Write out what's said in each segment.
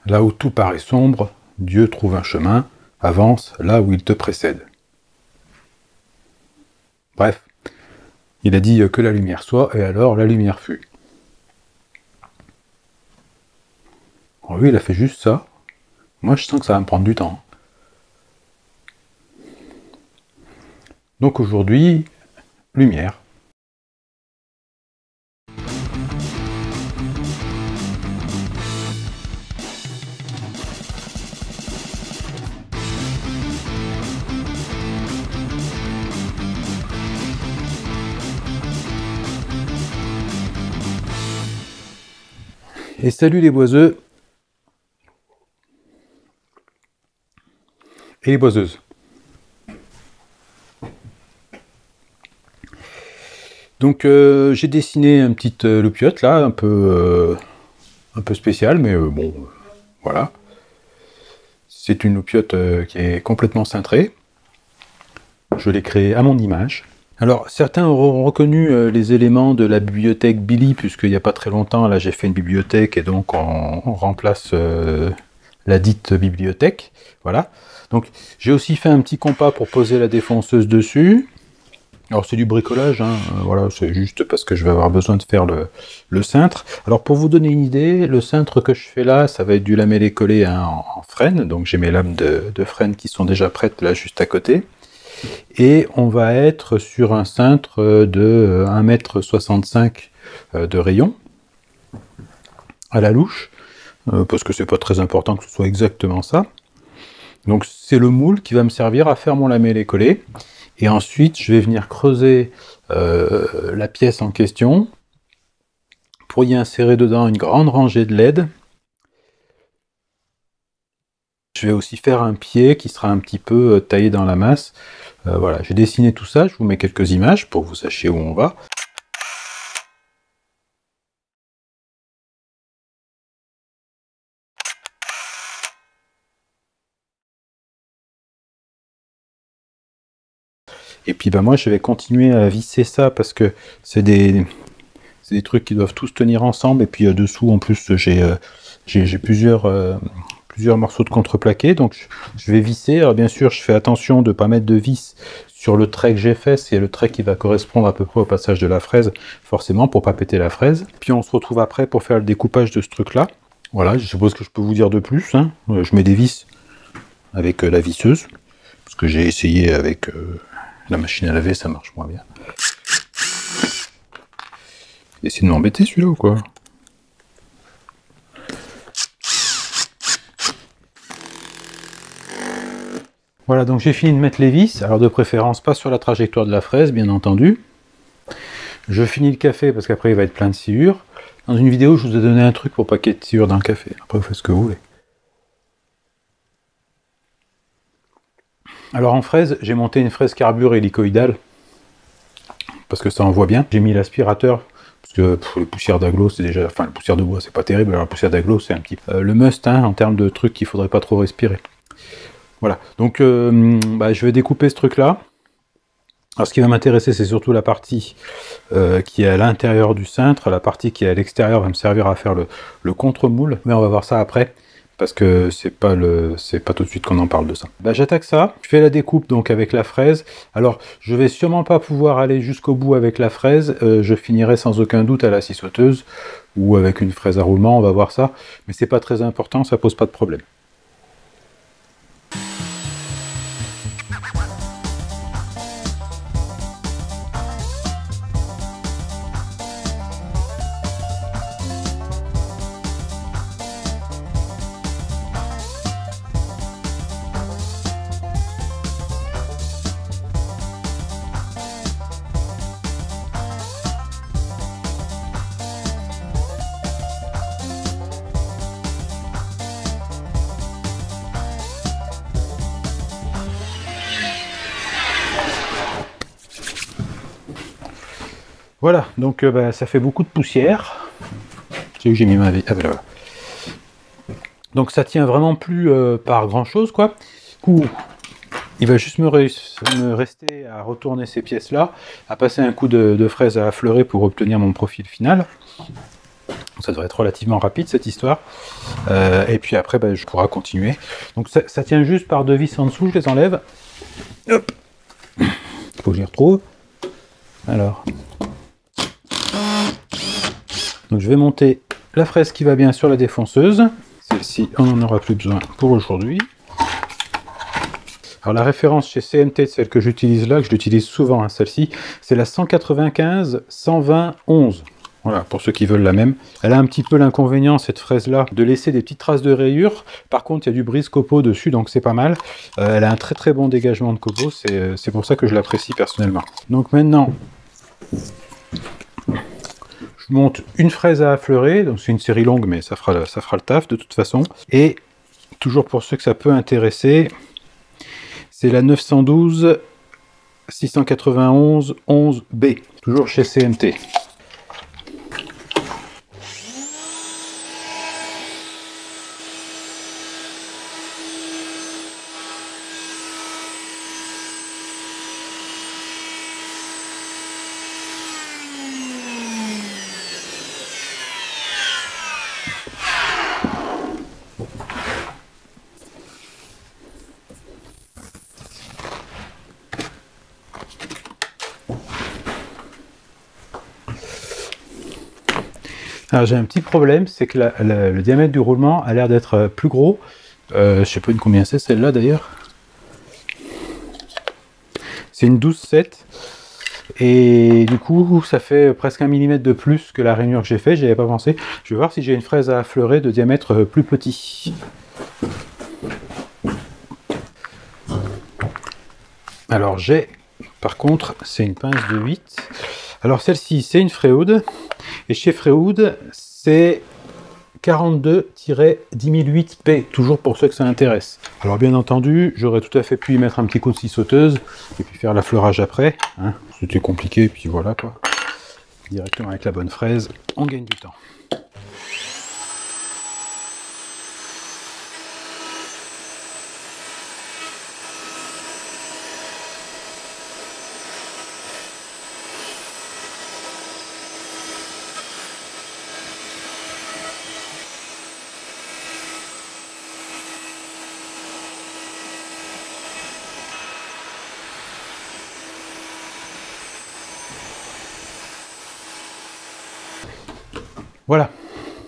Là où tout paraît sombre, Dieu trouve un chemin, avance là où il te précède. Bref, il a dit que la lumière soit, et alors la lumière fut. Alors lui, il a fait juste ça. Moi, je sens que ça va me prendre du temps. Donc aujourd'hui, lumière. Et salut les boiseux et les boiseuses. Donc j'ai dessiné une petite loupiote là, un peu spéciale, mais bon, voilà. C'est une loupiote qui est complètement cintrée. Je l'ai créée à mon image. Alors, certains auront reconnu les éléments de la bibliothèque Billy, puisqu'il n'y a pas très longtemps, là, j'ai fait une bibliothèque, et donc on remplace la dite bibliothèque. Voilà. Donc, j'ai aussi fait un petit compas pour poser la défonceuse dessus. Alors, c'est du bricolage, hein. Voilà, c'est juste parce que je vais avoir besoin de faire le cintre. Alors, pour vous donner une idée, le cintre que je fais là, ça va être du lamellé-collé hein, en frêne. Donc, j'ai mes lames de frêne qui sont déjà prêtes là, juste à côté. Et on va être sur un cintre de 1,65 m de rayon à la louche, parce que c'est pas très important que ce soit exactement ça. Donc c'est le moule qui va me servir à faire mon lamellé-collé. Et ensuite je vais venir creuser la pièce en question pour y insérer dedans une grande rangée de LED. Je vais aussi faire un pied qui sera un petit peu taillé dans la masse. Voilà, j'ai dessiné tout ça, je vous mets quelques images pour que vous sachiez où on va. Et puis moi je vais continuer à visser ça parce que c'est des trucs qui doivent tous tenir ensemble. Et puis dessous en plus j'ai plusieurs morceaux de contreplaqué, donc je vais visser. Alors bien sûr je fais attention de ne pas mettre de vis sur le trait que j'ai fait, c'est le trait qui va correspondre à peu près au passage de la fraise, forcément pour pas péter la fraise. Puis on se retrouve après pour faire le découpage de ce truc là. Voilà, je suppose que je peux vous dire de plus, hein. Je mets des vis avec la visseuse, parce que j'ai essayé avec la machine à laver, ça marche moins bien. Essayez de m'embêter celui-là ou quoi? Voilà, donc j'ai fini de mettre les vis, alors de préférence pas sur la trajectoire de la fraise, bien entendu. Je finis le café parce qu'après il va être plein de sciure. Dans une vidéo, je vous ai donné un truc pour pas qu'il y ait de sciure dans le café. Après, vous faites ce que vous voulez. Alors en fraise, j'ai monté une fraise carbure hélicoïdale, parce que ça envoie bien. J'ai mis l'aspirateur, parce que les poussières d'agglo, c'est déjà... Enfin, la poussière de bois, c'est pas terrible, alors la poussière d'agglo, c'est un petit peu... le must, hein, en termes de trucs qu'il faudrait pas trop respirer. Voilà, donc je vais découper ce truc-là. Alors ce qui va m'intéresser, c'est surtout la partie qui est à l'intérieur du cintre. La partie qui est à l'extérieur va me servir à faire le contre-moule. Mais on va voir ça après, parce que c'est pas tout de suite qu'on en parle de ça. J'attaque ça, je fais la découpe donc avec la fraise. Alors je vais sûrement pas pouvoir aller jusqu'au bout avec la fraise. Je finirai sans aucun doute à la scie sauteuse ou avec une fraise à roulement, on va voir ça. Mais c'est pas très important, ça pose pas de problème. Voilà, donc ça fait beaucoup de poussière. C'est où j'ai mis ma vie. Ah, voilà. Donc ça tient vraiment plus par grand chose, quoi. Du coup, il va juste me rester à retourner ces pièces-là, à passer un coup de fraise à affleurer pour obtenir mon profil final. Ça devrait être relativement rapide cette histoire. Et puis après, bah, je pourrai continuer. Donc ça tient juste par deux vis en dessous, je les enlève. Hop. Il faut que j'y retrouve. Alors. Donc je vais monter la fraise qui va bien sur la défonceuse. Celle-ci, on n'en aura plus besoin pour aujourd'hui. Alors la référence chez CMT, celle que j'utilise là, que je l'utilise souvent, hein, celle-ci, c'est la 195-120-11. Voilà, pour ceux qui veulent la même. Elle a un petit peu l'inconvénient, cette fraise-là, de laisser des petites traces de rayures. Par contre, il y a du brise-copeaux dessus, donc c'est pas mal. Elle a un très très bon dégagement de copeaux, c'est pour ça que je l'apprécie personnellement. Donc maintenant, je monte une fraise à affleurer, donc c'est une série longue, mais ça fera le taf de toute façon. Et, toujours pour ceux que ça peut intéresser, c'est la 912 691 11B, toujours chez CMT. Alors j'ai un petit problème, c'est que le diamètre du roulement a l'air d'être plus gros. Je sais pas de combien c'est celle-là d'ailleurs. C'est une 12,7 et du coup ça fait presque 1 mm de plus que la rainure que j'ai fait, j'y avais pas pensé. Je vais voir si j'ai une fraise à affleurer de diamètre plus petit. Alors j'ai, par contre, c'est une pince de 8. Alors celle-ci c'est une Freewood. Et chez Freewood, c'est 42-10008P, toujours pour ceux que ça intéresse. Alors bien entendu, j'aurais tout à fait pu y mettre un petit coup de scie sauteuse, et puis faire l'affleurage après. Hein. C'était compliqué, puis voilà quoi. Directement avec la bonne fraise, on gagne du temps. Voilà,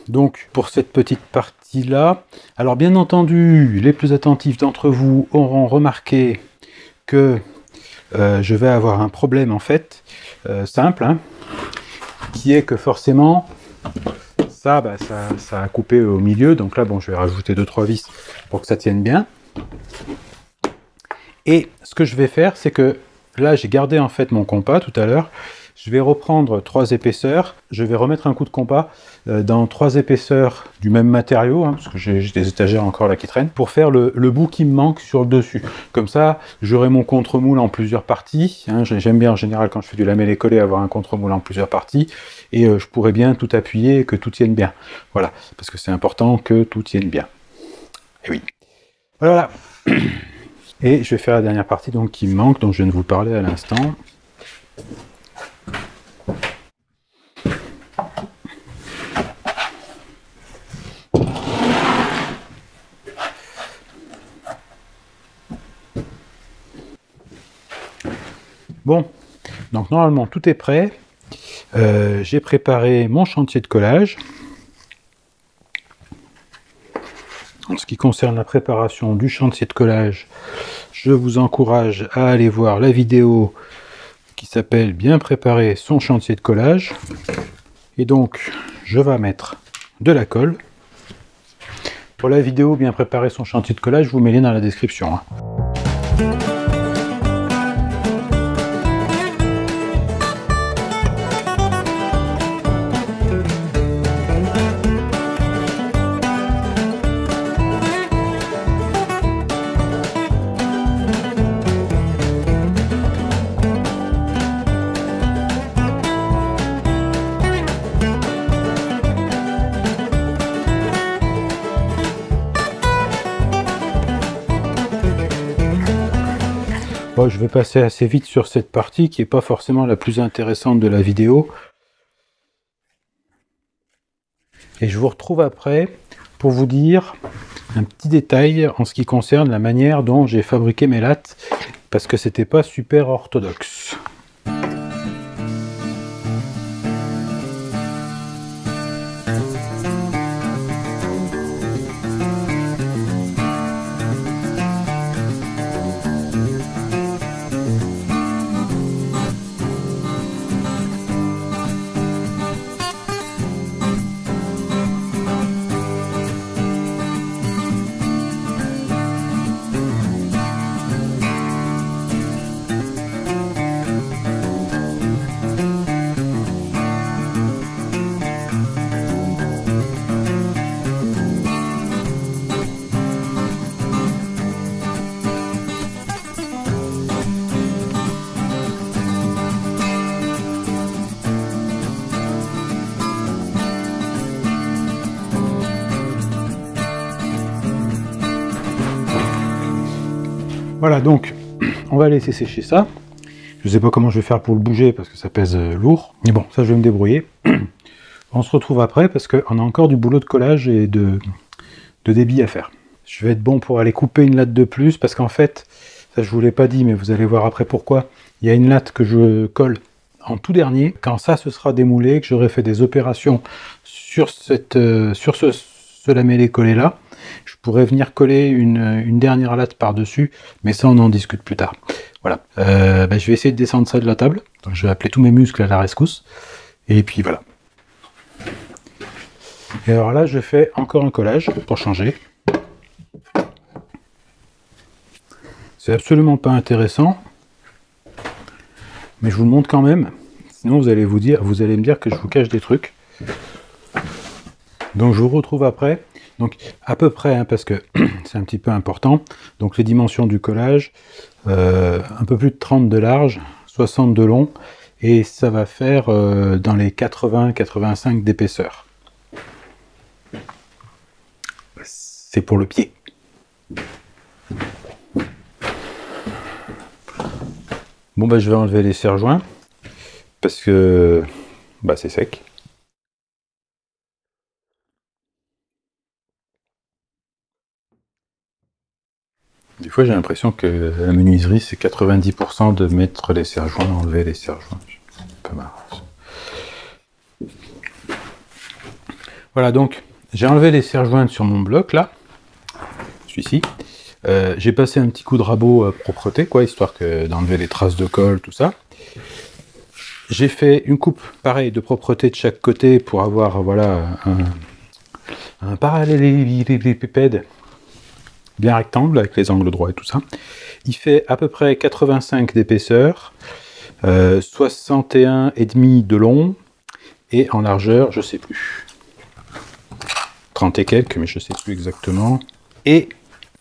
donc pour cette petite partie-là, alors bien entendu, les plus attentifs d'entre vous auront remarqué que je vais avoir un problème en fait, simple, hein, qui est que forcément, ça a coupé au milieu, donc là bon, je vais rajouter 2-3 vis pour que ça tienne bien. Et ce que je vais faire, c'est que là j'ai gardé en fait mon compas tout à l'heure. Je vais reprendre 3 épaisseurs, je vais remettre un coup de compas dans 3 épaisseurs du même matériau, hein, parce que j'ai des étagères encore là qui traînent, pour faire le bout qui me manque sur le dessus. Comme ça, j'aurai mon contre-moule en plusieurs parties. Hein, j'aime bien en général quand je fais du lamellé-collé avoir un contre-moule en plusieurs parties, et je pourrai bien tout appuyer et que tout tienne bien. Voilà, parce que c'est important que tout tienne bien. Et oui. Voilà. Et je vais faire la dernière partie donc qui me manque, dont je viens de vous parler à l'instant. Bon, donc normalement tout est prêt. J'ai préparé mon chantier de collage. En ce qui concerne la préparation du chantier de collage, je vous encourage à aller voir la vidéo qui s'appelle « Bien préparer son chantier de collage ». Et donc, je vais mettre de la colle. Pour la vidéo « Bien préparer son chantier de collage », je vous mets le lien dans la description. Bon, je vais passer assez vite sur cette partie qui n'est pas forcément la plus intéressante de la vidéo. Et je vous retrouve après pour vous dire un petit détail en ce qui concerne la manière dont j'ai fabriqué mes lattes, parce que c'était pas super orthodoxe. Voilà, donc on va laisser sécher ça. Je sais pas comment je vais faire pour le bouger parce que ça pèse lourd. Mais bon, ça je vais me débrouiller. On se retrouve après parce qu'on a encore du boulot de collage et de débit à faire. Je vais être bon pour aller couper une latte de plus parce qu'en fait, ça je vous l'ai pas dit, mais vous allez voir après pourquoi. Il y a une latte que je colle en tout dernier. Quand ça se sera démoulé, que j'aurai fait des opérations sur ce lamellé collé là, je pourrais venir coller une dernière latte par-dessus, mais ça on en discute plus tard. Voilà, je vais essayer de descendre ça de la table. Donc, je vais appeler tous mes muscles à la rescousse. Et puis voilà. Et alors là, je fais encore un collage pour changer. C'est absolument pas intéressant, mais je vous le montre quand même. Sinon, vous allez me dire que je vous cache des trucs. Donc, je vous retrouve après. Donc, à peu près, hein, parce que c'est un petit peu important. Donc, les dimensions du collage, un peu plus de 30 de large, 60 de long, et ça va faire dans les 80-85 d'épaisseur. C'est pour le pied. Bon, je vais enlever les serre-joints, parce que c'est sec. Des fois, j'ai l'impression que la menuiserie, c'est 90% de mettre les serre-joints, enlever les serre-joints. Pas marrant. Voilà, donc, j'ai enlevé les serre-joints sur mon bloc, là. Celui-ci. J'ai passé un petit coup de rabot propreté, quoi, histoire d'enlever les traces de colle, tout ça. J'ai fait une coupe, pareil, de propreté de chaque côté pour avoir, voilà, un parallélépipède bien rectangle avec les angles droits et tout ça. Il fait à peu près 85 d'épaisseur, 61,5 de long et en largeur, je sais plus. 30 et quelques, mais je sais plus exactement. Et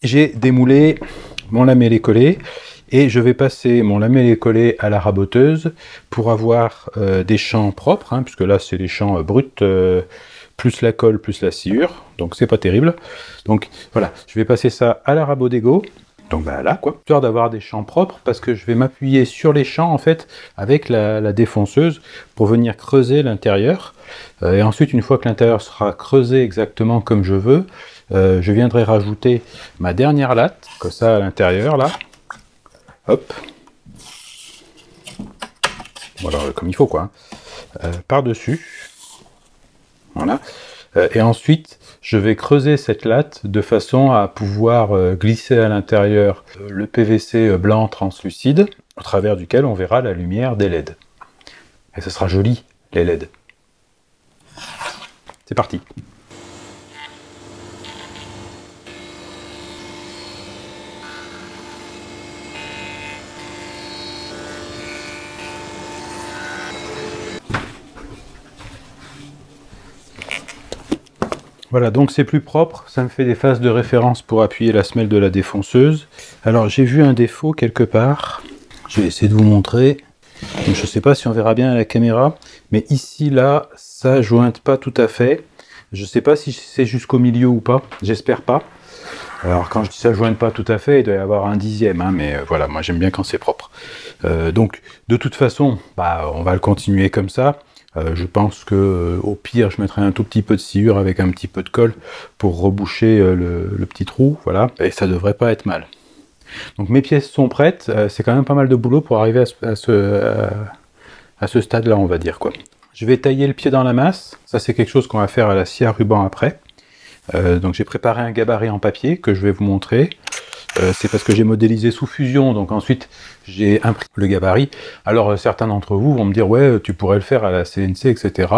j'ai démoulé mon lamellé collé et je vais passer mon lamellé collé à la raboteuse pour avoir des champs propres, hein, puisque là c'est les champs bruts plus la colle plus la sciure, donc c'est pas terrible. Donc voilà, je vais passer ça à la rabot d'égo, donc là quoi, histoire d'avoir des champs propres, parce que je vais m'appuyer sur les champs en fait avec la défonceuse pour venir creuser l'intérieur. Et ensuite, une fois que l'intérieur sera creusé exactement comme je veux, je viendrai rajouter ma dernière latte, comme ça à l'intérieur là, hop, voilà, comme il faut quoi, par-dessus. Voilà. Et ensuite, je vais creuser cette latte de façon à pouvoir glisser à l'intérieur le PVC blanc translucide, au travers duquel on verra la lumière des LED. Et ce sera joli, les LED. C'est parti. Voilà, donc c'est plus propre, ça me fait des faces de référence pour appuyer la semelle de la défonceuse. Alors j'ai vu un défaut quelque part, je vais essayer de vous montrer. Donc, je ne sais pas si on verra bien à la caméra, mais ici, là, ça jointe pas tout à fait. Je ne sais pas si c'est jusqu'au milieu ou pas, j'espère pas. Alors quand je dis ça jointe pas tout à fait, il doit y avoir un dixième, hein, mais voilà, moi j'aime bien quand c'est propre. Donc de toute façon, on va le continuer comme ça. Je pense que au pire, je mettrai un tout petit peu de sciure avec un petit peu de colle pour reboucher le petit trou, voilà, et ça devrait pas être mal. Donc mes pièces sont prêtes, c'est quand même pas mal de boulot pour arriver à ce stade-là, on va dire, quoi. Je vais tailler le pied dans la masse, ça c'est quelque chose qu'on va faire à la scie à ruban après. Donc j'ai préparé un gabarit en papier que je vais vous montrer. C'est parce que j'ai modélisé sous fusion, donc ensuite j'ai imprimé le gabarit. Alors certains d'entre vous vont me dire ouais, tu pourrais le faire à la CNC, etc.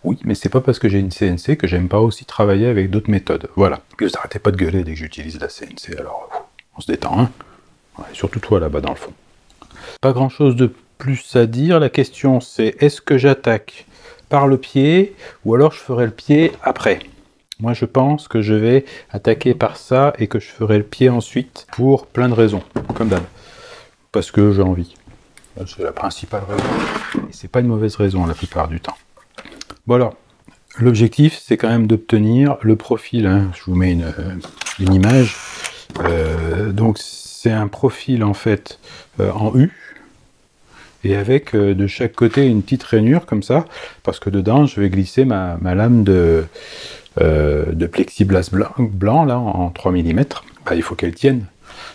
Oui, mais c'est pas parce que j'ai une CNC que j'aime pas aussi travailler avec d'autres méthodes. Voilà. Puis vous arrêtez pas de gueuler dès que j'utilise la CNC, alors on se détend, hein. Ouais, surtout toi là-bas dans le fond. Pas grand chose de plus à dire. La question c'est est-ce que j'attaque par le pied ou alors je ferai le pied après? Moi, je pense que je vais attaquer par ça et que je ferai le pied ensuite pour plein de raisons, comme d'hab. Parce que j'ai envie. C'est la principale raison. Et c'est pas une mauvaise raison la plupart du temps. Bon alors, l'objectif, c'est quand même d'obtenir le profil. Hein. Je vous mets une image. Donc, c'est un profil en fait en U. Et avec de chaque côté une petite rainure comme ça. Parce que dedans, je vais glisser ma lame de plexiglas blanc là en 3 mm, bah, il faut qu'elle tienne.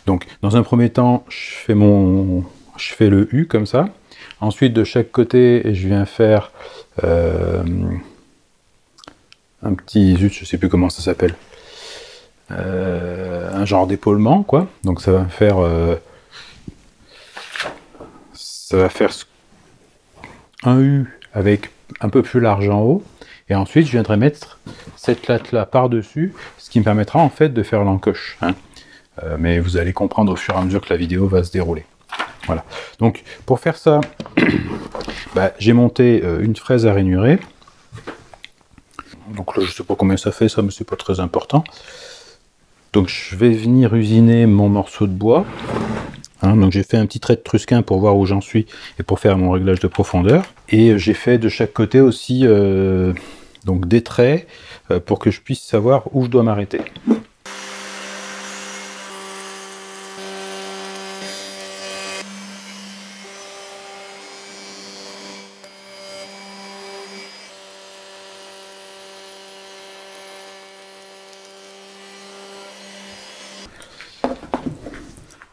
Donc dans un premier temps je fais le U comme ça, ensuite de chaque côté je viens faire un petit, zut, je sais plus comment ça s'appelle, un genre d'épaulement quoi, donc ça va faire un U avec un peu plus large en haut. Et ensuite, je viendrai mettre cette latte-là par-dessus, ce qui me permettra en fait de faire l'encoche. Hein. Mais vous allez comprendre au fur et à mesure que la vidéo va se dérouler. Voilà. Donc, pour faire ça, bah, j'ai monté une fraise à rainurer. Donc là, je ne sais pas combien ça fait, ça, mais c'est pas très important. Donc, je vais venir usiner mon morceau de bois. Hein, donc j'ai fait un petit trait de trusquin pour voir où j'en suis et pour faire mon réglage de profondeur. Et j'ai fait de chaque côté aussi donc des traits pour que je puisse savoir où je dois m'arrêter.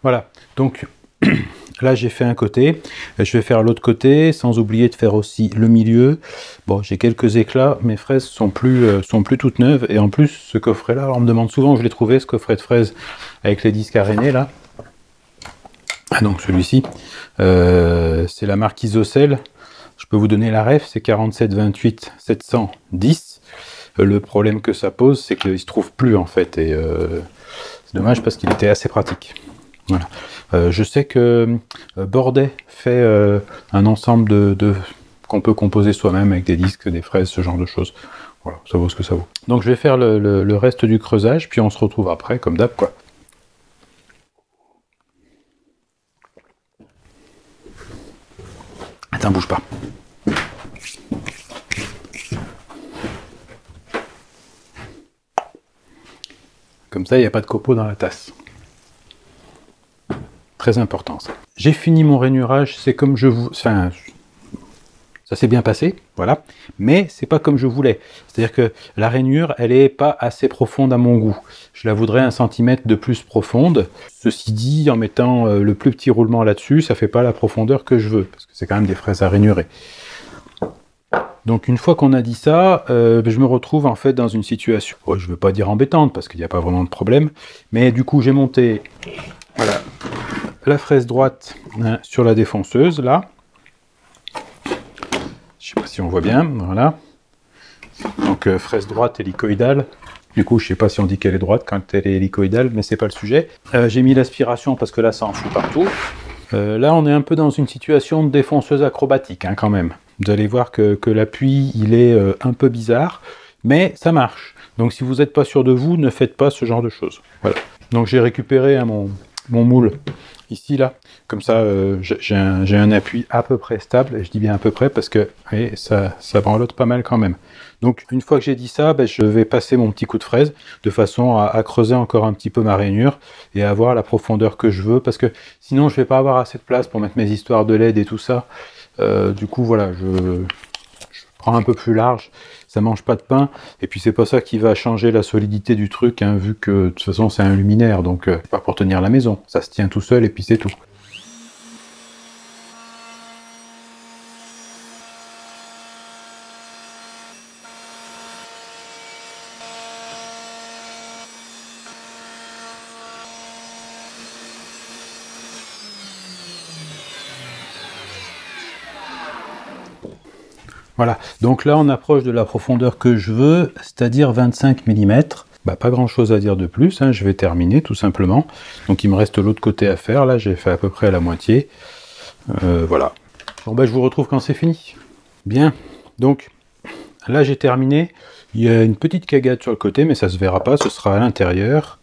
Voilà, donc là j'ai fait un côté, je vais faire l'autre côté, sans oublier de faire aussi le milieu. Bon, j'ai quelques éclats, mes fraises sont plus toutes neuves, et en plus ce coffret là, alors on me demande souvent où je l'ai trouvé, ce coffret de fraises avec les disques arénés là. Ah donc celui-ci, c'est la marque Isocel, je peux vous donner la ref, c'est 47 28 710. Le problème que ça pose, c'est qu'il se trouve plus en fait, et c'est dommage parce qu'il était assez pratique. Voilà. Je sais que Bordet fait un ensemble qu'on peut composer soi-même avec des disques, des fraises, ce genre de choses. Voilà, ça vaut ce que ça vaut. Donc je vais faire le reste du creusage, puis on se retrouve après, comme d'hab, quoi. Attends, bouge pas. Comme ça, il n'y a pas de copeaux dans la tasse. Très important ça. J'ai fini mon rainurage, c'est comme je vous... Enfin, ça s'est bien passé, voilà. Mais c'est pas comme je voulais. C'est-à-dire que la rainure, elle est pas assez profonde à mon goût. Je la voudrais 1 cm de plus profonde. Ceci dit, en mettant le plus petit roulement là-dessus, ça fait pas la profondeur que je veux. Parce que c'est quand même des fraises à rainurer. Donc une fois qu'on a dit ça, je me retrouve en fait dans une situation, je ne veux pas dire embêtante, parce qu'il n'y a pas vraiment de problème. Mais du coup, j'ai monté... Voilà, la fraise droite hein, sur la défonceuse, là. Je sais pas si on voit bien, voilà. Donc fraise droite hélicoïdale. Du coup, je sais pas si on dit qu'elle est droite quand elle est hélicoïdale, mais c'est pas le sujet. J'ai mis l'aspiration parce que là, ça en fout partout. Là, on est un peu dans une situation de défonceuse acrobatique, hein, quand même. Vous allez voir que l'appui, il est un peu bizarre, mais ça marche. Donc si vous n'êtes pas sûr de vous, ne faites pas ce genre de choses. Voilà. Donc j'ai récupéré hein, mon moule ici là, comme ça j'ai un appui à peu près stable, et je dis bien à peu près parce que voyez, ça branlote pas mal quand même. Donc une fois que j'ai dit ça, je vais passer mon petit coup de fraise de façon à creuser encore un petit peu ma rainure et à avoir la profondeur que je veux, parce que sinon je vais pas avoir assez de place pour mettre mes histoires de LED et tout ça. Du coup voilà, je prends un peu plus large, ça mange pas de pain, et puis c'est pas ça qui va changer la solidité du truc, hein, vu que de toute façon c'est un luminaire, donc pas pour tenir la maison, ça se tient tout seul et puis c'est tout. Voilà, donc là on approche de la profondeur que je veux, c'est-à-dire 25 mm. Bah, pas grand chose à dire de plus, hein, je vais terminer tout simplement. Donc il me reste l'autre côté à faire, là j'ai fait à peu près la moitié. Voilà. Bon bah je vous retrouve quand c'est fini. Bien, donc là j'ai terminé. Il y a une petite cagade sur le côté, mais ça se verra pas, ce sera à l'intérieur.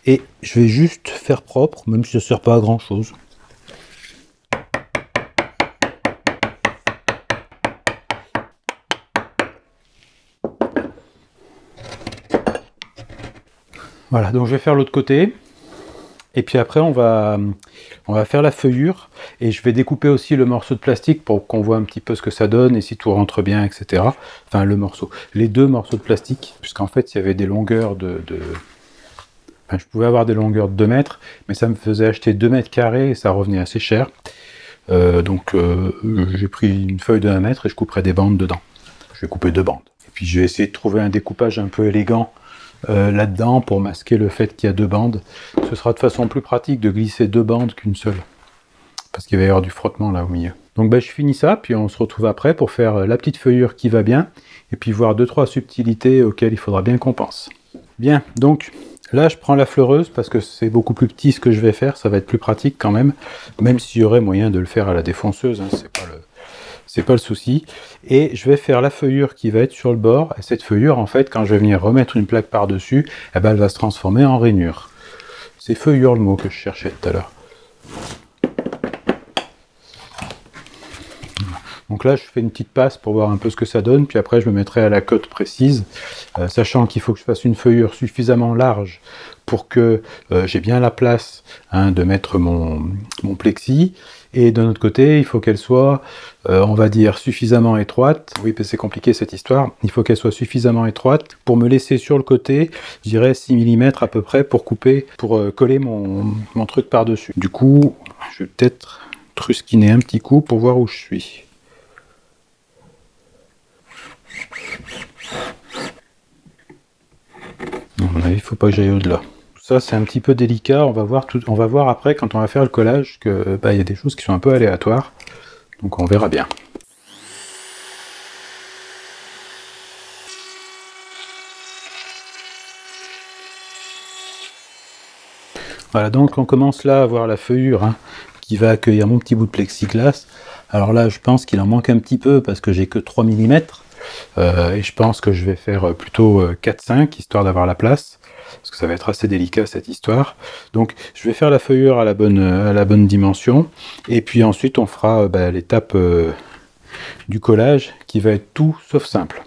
Et je vais juste faire propre, même si ça ne sert pas à grand chose. Voilà, donc je vais faire l'autre côté. Et puis après, on va faire la feuillure. Et je vais découper aussi le morceau de plastique pour qu'on voit un petit peu ce que ça donne et si tout rentre bien, etc. Enfin, le morceau. Les deux morceaux de plastique, puisqu'en fait, il y avait des longueurs Enfin, je pouvais avoir des longueurs de 2 mètres, mais ça me faisait acheter 2 mètres carrés et ça revenait assez cher. Donc, j'ai pris une feuille de 1 mètre et je couperai des bandes dedans. Je vais couper 2 bandes. Et puis, je vais essayer de trouver un découpage un peu élégant là-dedans pour masquer le fait qu'il y a 2 bandes. Ce sera de façon plus pratique de glisser 2 bandes qu'une seule, parce qu'il va y avoir du frottement là au milieu. Donc je finis ça, puis on se retrouve après pour faire la petite feuillure qui va bien, et puis voir 2-3 subtilités auxquelles il faudra bien qu'on pense. Bien, donc là je prends la fleureuse parce que c'est beaucoup plus petit ce que je vais faire, ça va être plus pratique quand même s'il y aurait moyen de le faire à la défonceuse, hein, c'est pas le souci. Et je vais faire la feuillure qui va être sur le bord. Et cette feuillure, en fait, quand je vais venir remettre une plaque par-dessus, eh ben, elle va se transformer en rainure. C'est feuillure le mot que je cherchais tout à l'heure. Donc là, je fais une petite passe pour voir un peu ce que ça donne, puis après, je me mettrai à la cote précise, sachant qu'il faut que je fasse une feuillure suffisamment large pour que j'ai bien la place, hein, de mettre mon plexi. Et d'un autre côté, il faut qu'elle soit, on va dire, suffisamment étroite. Oui, c'est compliqué cette histoire. Il faut qu'elle soit suffisamment étroite pour me laisser sur le côté, je dirais 6 mm à peu près, pour couper, pour coller mon truc par-dessus. Du coup, je vais peut-être trusquiner un petit coup pour voir où je suis. À mon avis, il ne faut pas que j'aille au-delà. Ça, c'est un petit peu délicat. On va voir après, quand on va faire le collage, que y a des choses qui sont un peu aléatoires. Donc on verra bien. Voilà, donc on commence là à voir la feuillure, hein, qui va accueillir mon petit bout de plexiglas. Alors là, je pense qu'il en manque un petit peu parce que j'ai que 3 mm. Et je pense que je vais faire plutôt 4-5, histoire d'avoir la place. Parce que ça va être assez délicat cette histoire. Donc je vais faire la feuillure à la bonne dimension, et puis ensuite on fera l'étape du collage qui va être tout sauf simple.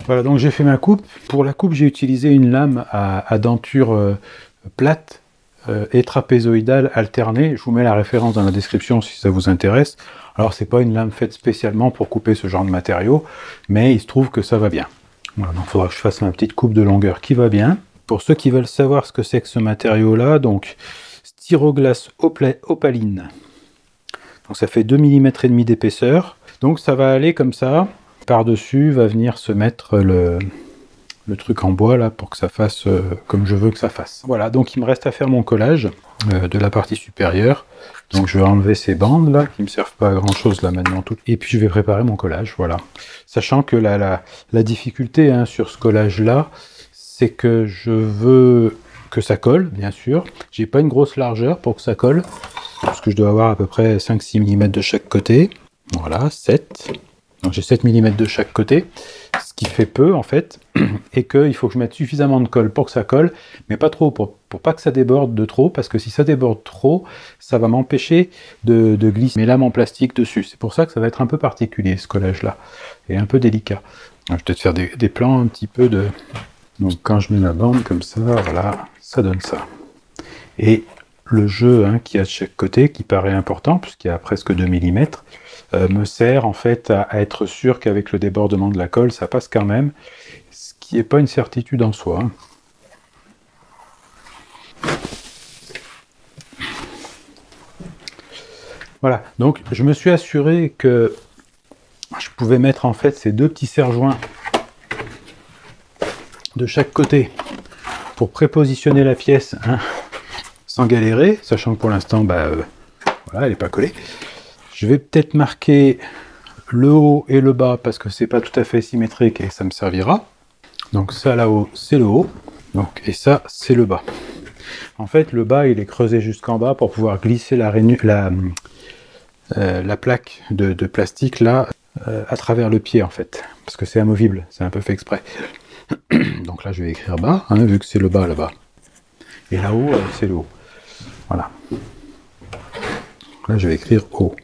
Voilà, donc j'ai fait ma coupe. Pour la coupe, j'ai utilisé une lame à denture plate et trapézoïdale alternée. Je vous mets la référence dans la description si ça vous intéresse. Alors, c'est pas une lame faite spécialement pour couper ce genre de matériaux, mais il se trouve que ça va bien. Voilà, donc il faudra que je fasse ma petite coupe de longueur qui va bien. Pour ceux qui veulent savoir ce que c'est que ce matériau-là, donc styroglace opaline. Donc ça fait 2 mm et demi d'épaisseur. Donc ça va aller comme ça. Par-dessus va venir se mettre le truc en bois là pour que ça fasse comme je veux que ça fasse. Voilà, donc il me reste à faire mon collage de la partie supérieure. Donc je vais enlever ces bandes là qui me servent pas à grand chose là maintenant tout. Et puis je vais préparer mon collage, voilà. Sachant que la difficulté, hein, sur ce collage là, c'est que je veux que ça colle, bien sûr. J'ai pas une grosse largeur pour que ça colle, parce que je dois avoir à peu près 5-6 mm de chaque côté. Voilà, 7. Donc j'ai 7 mm de chaque côté, ce qui fait peu en fait, et qu'il faut que je mette suffisamment de colle pour que ça colle, mais pas trop, pour pas que ça déborde de trop, parce que si ça déborde trop, ça va m'empêcher de glisser mes lames en plastique dessus. C'est pour ça que ça va être un peu particulier ce collage-là, et un peu délicat. Je vais peut-être faire des plans un petit peu de... Donc quand je mets ma bande comme ça, voilà, ça donne ça. Et le jeu qu'il y a de chaque côté, qui paraît important, puisqu'il y a presque 2 mm, me sert en fait à être sûr qu'avec le débordement de la colle, ça passe quand même, ce qui n'est pas une certitude en soi. Voilà, donc je me suis assuré que je pouvais mettre en fait ces deux petits serre-joints de chaque côté pour prépositionner la pièce sans galérer, sachant que pour l'instant, voilà, elle n'est pas collée. Je vais peut-être marquer le haut et le bas parce que c'est pas tout à fait symétrique et ça me servira. Donc ça là-haut, c'est le haut. Donc, et ça, c'est le bas. En fait, le bas, il est creusé jusqu'en bas pour pouvoir glisser la plaque de plastique là à travers le pied en fait. Parce que c'est amovible, c'est un peu fait exprès. Donc là, je vais écrire bas, vu que c'est le bas là-bas. Et là-haut, c'est le haut. Voilà. Là, je vais écrire haut.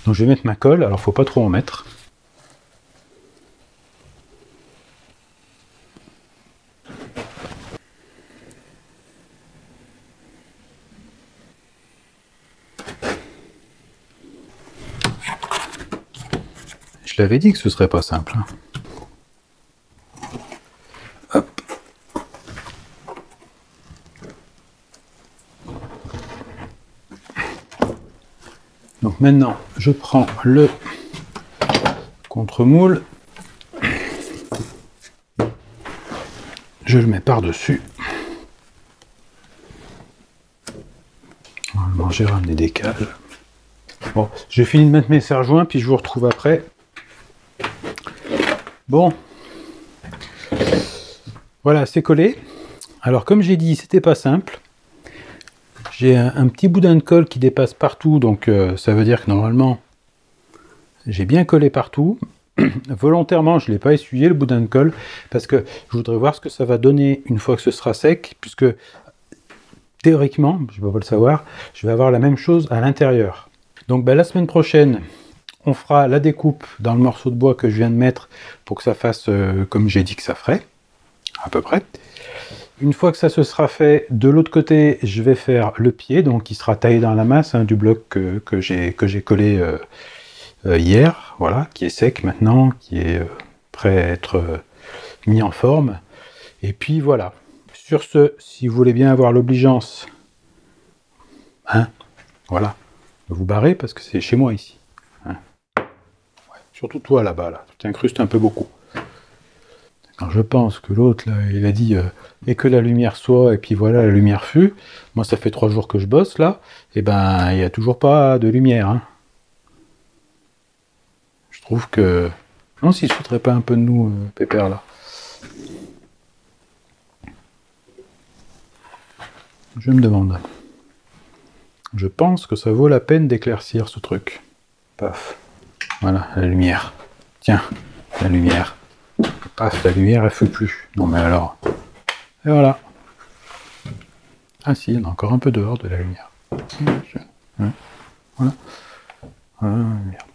Donc je vais mettre ma colle, alors faut pas trop en mettre. Je l'avais dit que ce serait pas simple. Hop. Donc maintenant, je prends le contre-moule, je le mets par-dessus. Normalement, j'ai ramené des câbles. Bon, j'ai fini de mettre mes serre-joints, puis je vous retrouve après. Bon, voilà, c'est collé. Alors, comme j'ai dit, c'était pas simple. J'ai un petit boudin de colle qui dépasse partout, donc ça veut dire que normalement, j'ai bien collé partout. Volontairement, je ne l'ai pas essuyé le boudin de colle, parce que je voudrais voir ce que ça va donner une fois que ce sera sec, puisque théoriquement, je ne peux pas le savoir, je vais avoir la même chose à l'intérieur. Donc la semaine prochaine, on fera la découpe dans le morceau de bois que je viens de mettre, pour que ça fasse comme j'ai dit que ça ferait, à peu près. Une fois que ça se sera fait, de l'autre côté, je vais faire le pied, donc qui sera taillé dans la masse du bloc que j'ai collé hier, voilà, qui est sec maintenant, qui est prêt à être mis en forme. Et puis voilà. Sur ce, si vous voulez bien avoir l'obligeance, voilà, de vous barrer parce que c'est chez moi ici. Ouais, surtout toi là-bas, là, tu t'incrustes un peu beaucoup. Quand je pense que l'autre, là, il a dit et que la lumière soit, et puis voilà, la lumière fut. Moi, ça fait 3 jours que je bosse, là, et ben, il n'y a toujours pas de lumière. Je trouve que... Non, s'il ne se foutrait pas un peu de nous, Pépère, là. Je me demande. Je pense que ça vaut la peine d'éclaircir ce truc. Paf. Voilà, la lumière. Tiens, la lumière. Paf, la lumière, elle ne fait plus. Non, mais alors... Et voilà. Ah si, il y en a encore un peu dehors de la lumière. Voilà. Voilà, la lumière.